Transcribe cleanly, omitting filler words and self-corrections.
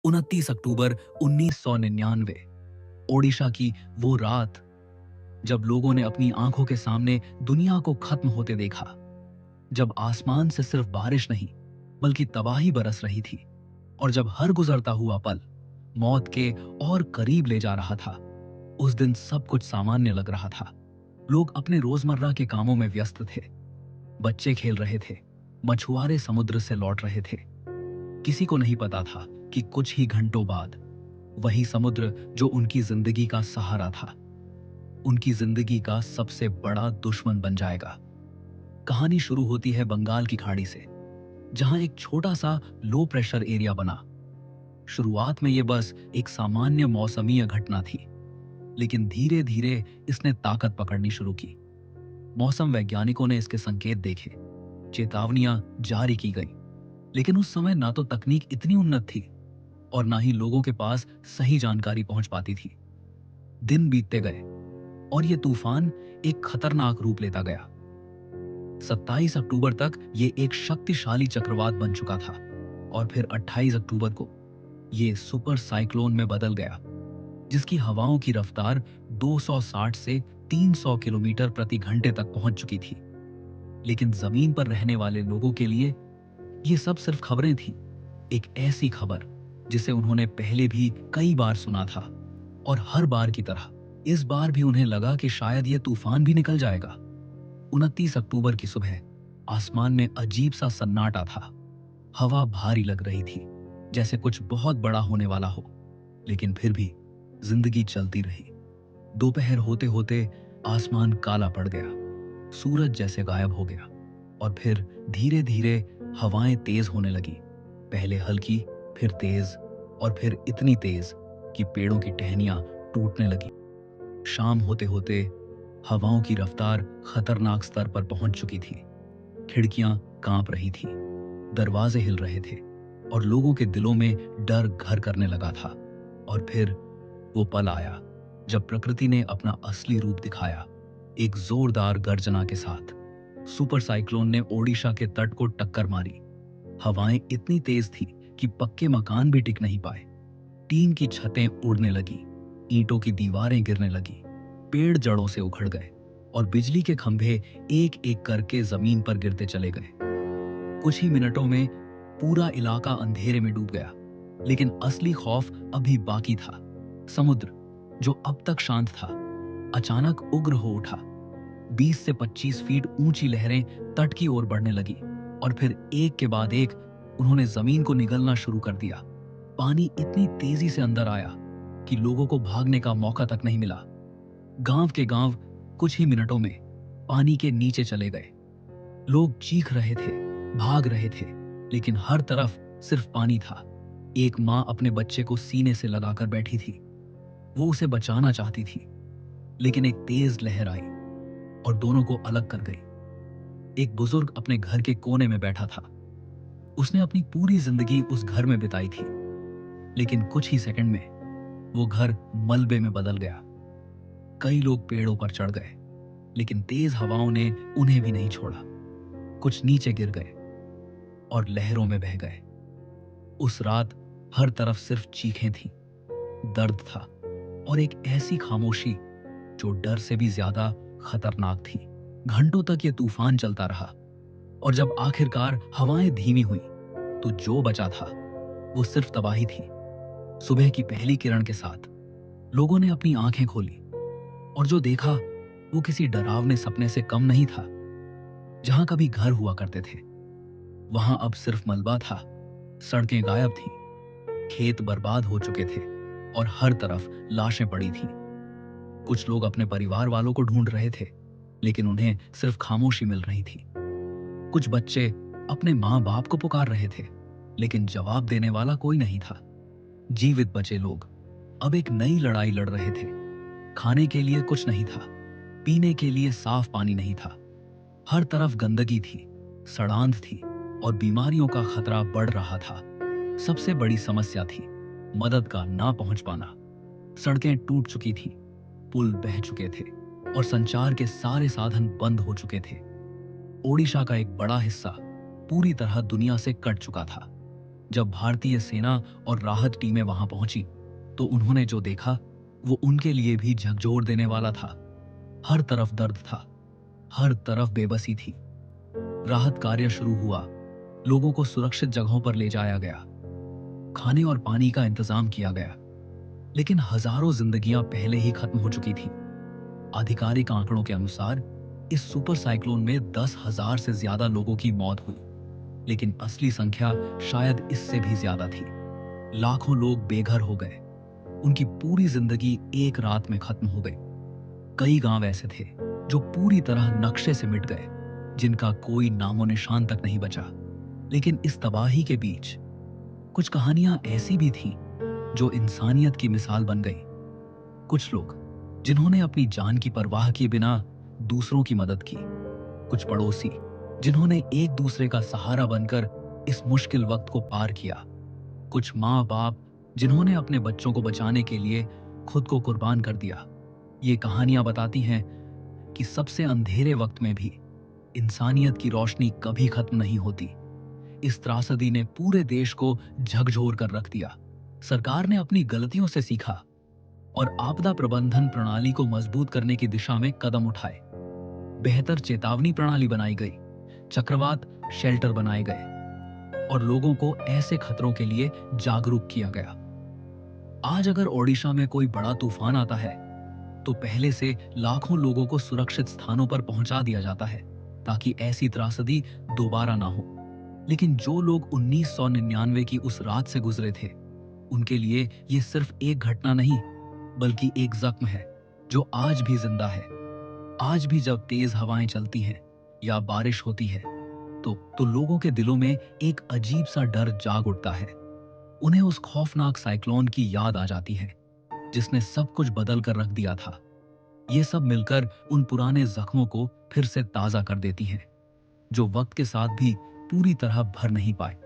29 अक्टूबर 1999। ओडिशा की वो रात जब लोगों ने अपनी आंखों के सामने दुनिया को खत्म होते देखा। जब आसमान से सिर्फ बारिश नहीं बल्कि तबाही बरस रही थी और जब हर गुजरता हुआ पल मौत के और करीब ले जा रहा था। उस दिन सब कुछ सामान्य लग रहा था। लोग अपने रोजमर्रा के कामों में व्यस्त थे। बच्चे खेल रहे थे, मछुआरे समुद्र से लौट रहे थे। किसी को नहीं पता था कि कुछ ही घंटों बाद वही समुद्र जो उनकी जिंदगी का सहारा था, उनकी जिंदगी का सबसे बड़ा दुश्मन बन जाएगा। कहानी शुरू होती है बंगाल की खाड़ी से, जहां एक छोटा सा लो प्रेशर एरिया बना। शुरुआत में यह बस एक सामान्य मौसमीय घटना थी, लेकिन धीरे धीरे इसने ताकत पकड़नी शुरू की। मौसम वैज्ञानिकों ने इसके संकेत देखे, चेतावनियां जारी की गई, लेकिन उस समय ना तो तकनीक इतनी उन्नत थी और ना ही लोगों के पास सही जानकारी पहुंच पाती थी। दिन बीतते गए और यह तूफान एक खतरनाक रूप लेता गया। 27 अक्टूबर तक यह एक शक्तिशाली चक्रवात बन चुका था और फिर 28 अक्टूबर को यह सुपर साइक्लोन में बदल गया, जिसकी हवाओं की रफ्तार 260 से 300 किलोमीटर प्रति घंटे तक पहुंच चुकी थी। लेकिन जमीन पर रहने वाले लोगों के लिए ये सब सिर्फ खबरें थीं। एक ऐसी खबर जिसे उन्होंने पहले भी कई बार सुना था, और हर बार की तरह इस बार भी उन्हें लगा कि शायद यह तूफान भी निकल जाएगा। 29 अक्टूबर की सुबह आसमान में अजीब सा सन्नाटा था। हवा भारी लग रही थी, जैसे कुछ बहुत बड़ा होने वाला हो, लेकिन फिर भी जिंदगी चलती रही। दोपहर होते होते आसमान काला पड़ गया, सूरज जैसे गायब हो गया और फिर धीरे धीरे हवाएं तेज होने लगी। पहले हल्की, फिर तेज और फिर इतनी तेज कि पेड़ों की टहनियां टूटने लगी। शाम होते होते हवाओं की रफ्तार खतरनाक स्तर पर पहुंच चुकी थी। खिड़कियां कांप रही थीं, दरवाजे हिल रहे थे और लोगों के दिलों में डर घर करने लगा था। और फिर वो पल आया जब प्रकृति ने अपना असली रूप दिखाया, एक जोरदार गर्जना के साथ। सुपर साइक्लोन ने ओडिशा के तट को टक्कर मारी। हवाएं इतनी तेज थी कि पक्के मकान भी टिक नहीं पाए। टीन की छतें उड़ने लगी, ईंटों की दीवारें गिरने लगी, पेड़ जड़ों से उखड़ गए और बिजली के खंभे एक एक करके जमीन पर गिरते चले गए। कुछ ही मिनटों में पूरा इलाका अंधेरे में डूब गया, लेकिन असली खौफ अभी बाकी था। समुद्र, जो अब तक शांत था, अचानक उग्र हो उठा। 20 से 25 फीट ऊंची लहरें तट की ओर बढ़ने लगी और फिर एक के बाद एक उन्होंने जमीन को निगलना शुरू कर दिया। पानी इतनी तेजी से अंदर आया कि लोगों को भागने का मौका तक नहीं मिला। गांव के गांव कुछ ही मिनटों में पानी के नीचे चले गए। लोग चीख रहे थे, भाग रहे थे, लेकिन हर तरफ सिर्फ पानी था। एक माँ अपने बच्चे को सीने से लगाकर बैठी थी। वो उसे बचाना चाहती थी, लेकिन एक तेज लहर आई और दोनों को अलग कर गई। एक बुजुर्ग अपने घर के कोने में बैठा था। उसने अपनी पूरी जिंदगी उस घर में बिताई थी, लेकिन कुछ ही सेकंड में वो घर मलबे में बदल गया। कई लोग पेड़ों पर चढ़ गए, लेकिन तेज हवाओं ने उन्हें भी नहीं छोड़ा। कुछ नीचे गिर गए और लहरों में बह गए। उस रात हर तरफ सिर्फ चीखें थीं, दर्द था और एक ऐसी खामोशी जो डर से भी ज्यादा खतरनाक थी। घंटों तक ये तूफान चलता रहा और जब आखिरकार हवाएं धीमी हुई तो जो बचा था वो सिर्फ तबाही थी। सुबह की पहली किरण के साथ लोगों ने अपनी आंखें खोली और जो देखा वो किसी डरावने सपने से कम नहीं था। जहां कभी घर हुआ करते थे, वहां अब सिर्फ मलबा था। सड़कें गायब थीं, खेत बर्बाद हो चुके थे और हर तरफ लाशें पड़ी थीं। कुछ लोग अपने परिवार वालों को ढूंढ रहे थे, लेकिन उन्हें सिर्फ खामोशी मिल रही थी। कुछ बच्चे अपने माँ बाप को पुकार रहे थे, लेकिन जवाब देने वाला कोई नहीं था। जीवित बचे लोग अब एक नई लड़ाई लड़ रहे थे। खाने के लिए कुछ नहीं था, पीने के लिए साफ पानी नहीं था। हर तरफ गंदगी थी, सड़ांध थी और बीमारियों का खतरा बढ़ रहा था। सबसे बड़ी समस्या थी मदद का ना पहुंच पाना। सड़कें टूट चुकी थीं, पुल बह चुके थे और संचार के सारे साधन बंद हो चुके थे। ओडिशा का एक बड़ा हिस्सा पूरी तरह दुनिया से कट चुका था। जब भारतीय सेना और राहत टीमें वहां पहुंची तो उन्होंने जो देखा वो उनके लिए भी झकझोर देने वाला था। हर तरफ दर्द था, हर तरफ बेबसी थी। राहत कार्य शुरू हुआ, लोगों को सुरक्षित जगहों पर ले जाया गया, खाने और पानी का इंतजाम किया गया। लेकिन हजारों जिंदगियां पहले ही खत्म हो चुकी थी। आधिकारिक आंकड़ों के अनुसार इस सुपर साइक्लोन में 10,000 से ज्यादा लोगों की मौत हुई, लेकिन असली संख्या शायद इससे भी ज्यादा थी। लाखों लोग बेघर हो गए, उनकी पूरी जिंदगी एक रात में खत्म हो गई। कई गांव ऐसे थे जो पूरी तरह नक्शे से मिट गए, जिनका कोई नामो निशान तक नहीं बचा। लेकिन इस तबाही के बीच कुछ कहानियां ऐसी भी थीं जो इंसानियत की मिसाल बन गई। कुछ लोग जिन्होंने अपनी जान की परवाह किए बिना दूसरों की मदद की, कुछ पड़ोसी जिन्होंने एक दूसरे का सहारा बनकर इस मुश्किल वक्त को पार किया, कुछ माँ बाप जिन्होंने अपने बच्चों को बचाने के लिए खुद को कुर्बान कर दिया। ये कहानियां बताती हैं कि सबसे अंधेरे वक्त में भी इंसानियत की रोशनी कभी खत्म नहीं होती। इस त्रासदी ने पूरे देश को झकझोर कर रख दिया। सरकार ने अपनी गलतियों से सीखा और आपदा प्रबंधन प्रणाली को मजबूत करने की दिशा में कदम उठाए। बेहतर चेतावनी प्रणाली बनाई गई, चक्रवात शेल्टर बनाए गए और लोगों को ऐसे खतरों के लिए जागरूक किया गया। आज अगर ओडिशा में कोई बड़ा तूफान आता है तो पहले से लाखों लोगों को सुरक्षित स्थानों पर पहुंचा दिया जाता है ताकि ऐसी त्रासदी दोबारा ना हो। लेकिन जो लोग 1999 की उस रात से गुजरे थे, उनके लिए ये सिर्फ एक घटना नहीं बल्कि एक जख्म है जो आज भी जिंदा है। आज भी जब तेज हवाएं चलती हैं या बारिश होती है तो लोगों के दिलों में एक अजीब सा डर जाग उठता है। उन्हें उस खौफनाक साइक्लोन की याद आ जाती है जिसने सब कुछ बदल कर रख दिया था। ये सब मिलकर उन पुराने जख्मों को फिर से ताजा कर देती हैं, जो वक्त के साथ भी पूरी तरह भर नहीं पाए।